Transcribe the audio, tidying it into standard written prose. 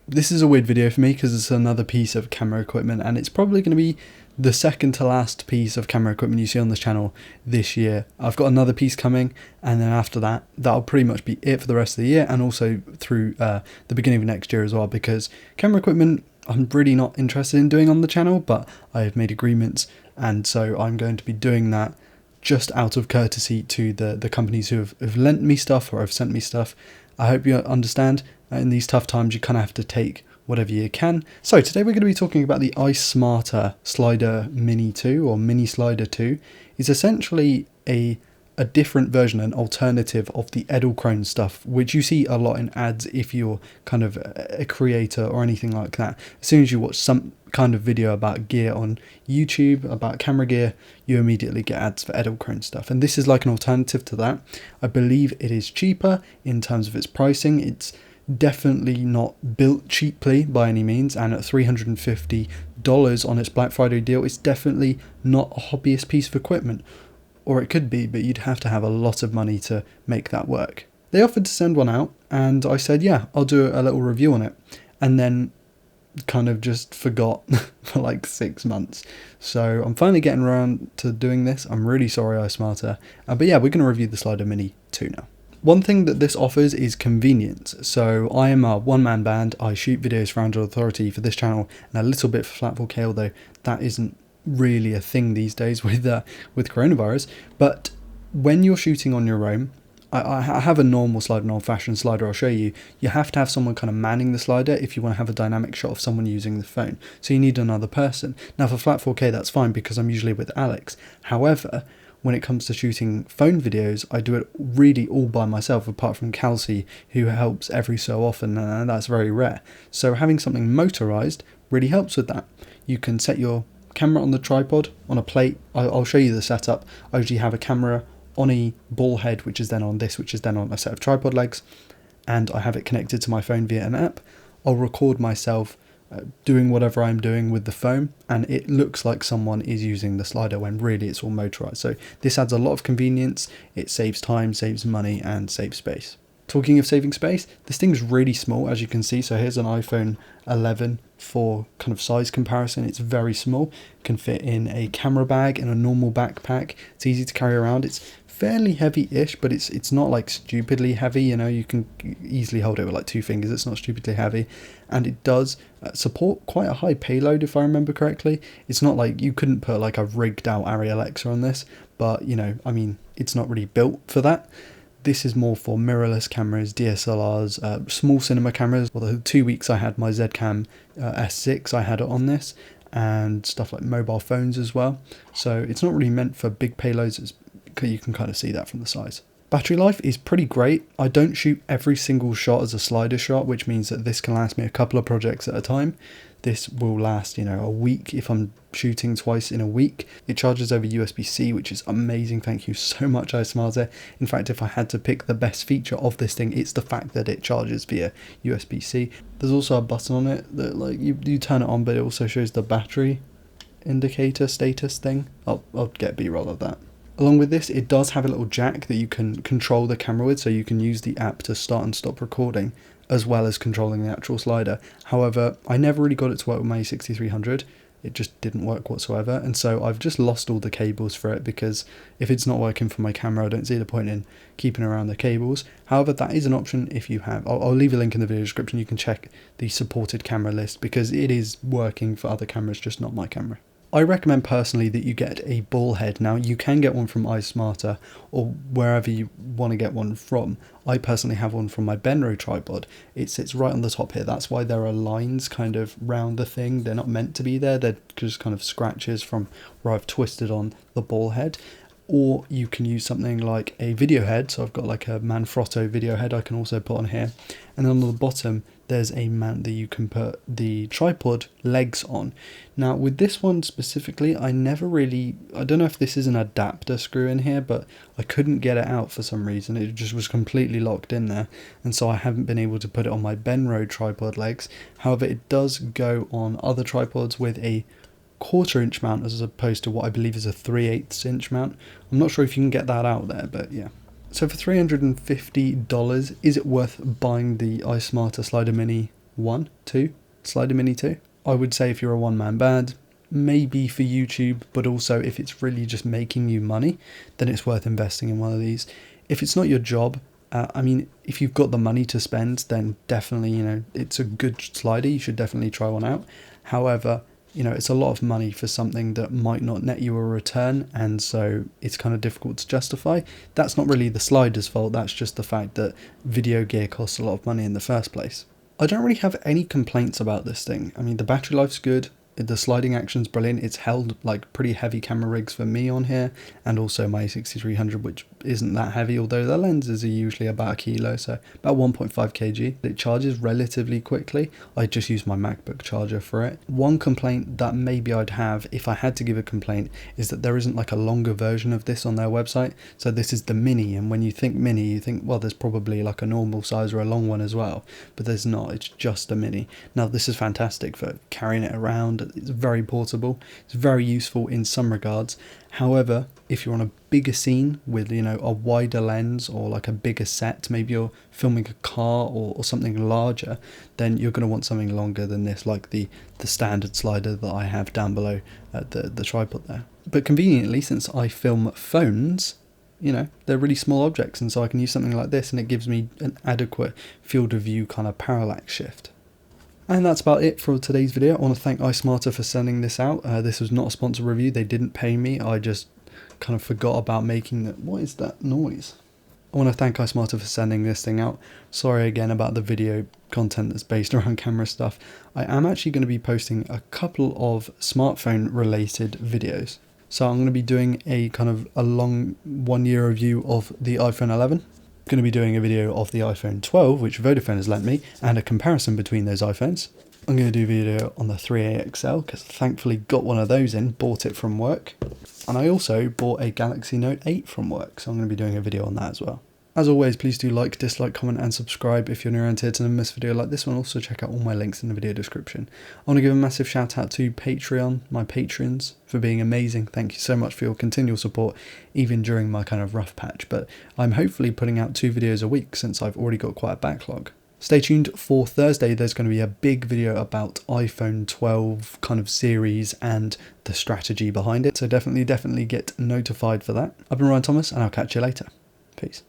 This is a weird video for me because it's another piece of camera equipment, and it's probably going to be the second to last piece of camera equipment you see on this channel this year. I've got another piece coming, and then after that, that'll pretty much be it for the rest of the year, and also through the beginning of next year as well, because camera equipment I'm really not interested in doing on the channel, but I have made agreements, and so I'm going to be doing that just out of courtesy to the companies who have lent me stuff or have sent me stuff. I hope you understand. In these tough times, you kind of have to take whatever you can. So today we're going to be talking about the Smartta Slider Mini 2 or Mini Slider 2. It's essentially a different version, an alternative of the Edelkrone stuff, which you see a lot in ads if you're kind of a creator or anything like that. As soon as you watch some kind of video about gear on YouTube, about camera gear, you immediately get ads for Edelkrone stuff. And this is like an alternative to that. I believe it is cheaper in terms of its pricing. It's definitely not built cheaply by any means, and at $350 on its Black Friday deal, it's definitely not a hobbyist piece of equipment. Or it could be, but you'd have to have a lot of money to make that work. They offered to send one out, and I said, yeah, I'll do a little review on it. And then kind of just forgot for like 6 months. So I'm finally getting around to doing this. I'm really sorry, Smartta. But yeah, we're going to review the Slider Mini 2 now. One thing that this offers is convenience. So I am a one-man band. I shoot videos for Android Authority for this channel and a little bit for Flat 4K, although that isn't really a thing these days with coronavirus. But when you're shooting on your own, I have a normal slider, an old-fashioned slider I'll show you. You have to have someone kind of manning the slider if you want to have a dynamic shot of someone using the phone. So you need another person. Now for Flat 4K that's fine because I'm usually with Alex. However, when it comes to shooting phone videos, I do it really all by myself, apart from Kelsey, who helps every so often, and that's very rare. So having something motorized really helps with that. You can set your camera on the tripod, on a plate. I'll show you the setup. I usually have a camera on a ball head, which is then on this, which is then on a set of tripod legs, and I have it connected to my phone via an app. I'll record myself doing whatever I'm doing with the phone, and it looks like someone is using the slider when really it's all motorized. So this adds a lot of convenience. It saves time, saves money, and saves space. Talking of saving space, this thing's really small, as you can see. So here's an iPhone 11 for kind of size comparison. It's very small. It can fit in a camera bag and a normal backpack. It's easy to carry around. It's fairly heavy-ish, but it's not like stupidly heavy. You know, you can easily hold it with like 2 fingers. It's not stupidly heavy, and it does support quite a high payload, if I remember correctly. It's not like you couldn't put like a rigged out Arri Alexa on this, but you know, I mean, it's not really built for that. This is more for mirrorless cameras, DSLRs, small cinema cameras. Well, the 2 weeks I had my Zcam S6, I had it on this, and stuff like mobile phones as well. So it's not really meant for big payloads. You can kind of see that from the size. Battery life is pretty great. I don't shoot every single shot as a slider shot, which means that this can last me a couple of projects at a time. This will last, you know, a week if I'm shooting twice in a week. It charges over USB-C, which is amazing. Thank you so much, Smartta. In fact, if I had to pick the best feature of this thing, it's the fact that it charges via USB-C. There's also a button on it that like you turn it on, but it also shows the battery indicator status thing. I'll get B-roll of that. Along with this, it does have a little jack that you can control the camera with, so you can use the app to start and stop recording, as well as controlling the actual slider. However, I never really got it to work with my A6300. It just didn't work whatsoever, and so I've just lost all the cables for it, because if it's not working for my camera, I don't see the point in keeping around the cables. However, that is an option if you have. I'll leave a link in the video description. You can check the supported camera list, because it is working for other cameras, just not my camera. I recommend personally that you get a ball head. Now, you can get one from Smartta or wherever you want to get one from. I personally have one from my Benro tripod. It sits right on the top here. That's why there are lines kind of round the thing. They're not meant to be there. They're just kind of scratches from where I've twisted on the ball head. Or you can use something like a video head. So I've got like a Manfrotto video head I can also put on here. And then on the bottom, there's a mount that you can put the tripod legs on. Now with this one specifically, I don't know if this is an adapter screw in here, but I couldn't get it out for some reason. It just was completely locked in there, and so I haven't been able to put it on my Benro tripod legs. However, it does go on other tripods with a 1/4 inch mount as opposed to what I believe is a 3/8 inch mount. I'm not sure if you can get that out there, but yeah. So for $350, is it worth buying the Smartta Slider Mini 1, 2, Slider Mini 2. I would say if you're a one-man band, maybe for YouTube, but also if it's really just making you money, then it's worth investing in one of these. If it's not your job, if you've got the money to spend, then definitely, it's a good slider. You should definitely try one out. However, it's a lot of money for something that might not net you a return, and so it's kind of difficult to justify. That's not really the slider's fault, that's just the fact that video gear costs a lot of money in the first place. I don't really have any complaints about this thing. The battery life's good. The sliding action's brilliant. It's held like pretty heavy camera rigs for me on here, and also my A6300, which isn't that heavy, although the lenses are usually about a kilo, so about 1.5 kg. It charges relatively quickly. I just use my MacBook charger for it. One complaint that maybe I'd have, if I had to give a complaint, is that there isn't like a longer version of this on their website. So this is the mini, and when you think mini, you think, well, there's probably like a normal size or a long one as well, but there's not. It's just a mini. Now this is fantastic for carrying it around. It's very portable. It's very useful in some regards. However, if you're on a bigger scene with a wider lens or like a bigger set, maybe you're filming a car or something larger, then you're going to want something longer than this, like the standard slider that I have down below at the tripod there. But conveniently, since I film phones, they're really small objects, and so I can use something like this and it gives me an adequate field of view kind of parallax shift. And that's about it for today's video. I want to thank iSmarta for sending this out. This was not a sponsored review. They didn't pay me. I just kind of forgot about making that. What is that noise? I want to thank iSmarta for sending this thing out. Sorry again about the video content that's based around camera stuff. I am actually going to be posting a couple of smartphone related videos. So I'm going to be doing a kind of a long 1 year review of the iPhone 11. Going to be doing a video of the iPhone 12, which Vodafone has lent me, and a comparison between those iPhones. I'm going to do a video on the 3A XL, because I thankfully got one of those in, bought it from work. And I also bought a Galaxy Note 8 from work, so I'm going to be doing a video on that as well. As always, please do like, dislike, comment and subscribe if you're new around here to miss a video like this one. Also check out all my links in the video description. I want to give a massive shout out to Patreon, my patrons, for being amazing. Thank you so much for your continual support, even during my kind of rough patch. But I'm hopefully putting out 2 videos a week since I've already got quite a backlog. Stay tuned for Thursday. There's going to be a big video about iPhone 12 kind of series and the strategy behind it. So definitely get notified for that. I've been Ryan Thomas, and I'll catch you later. Peace.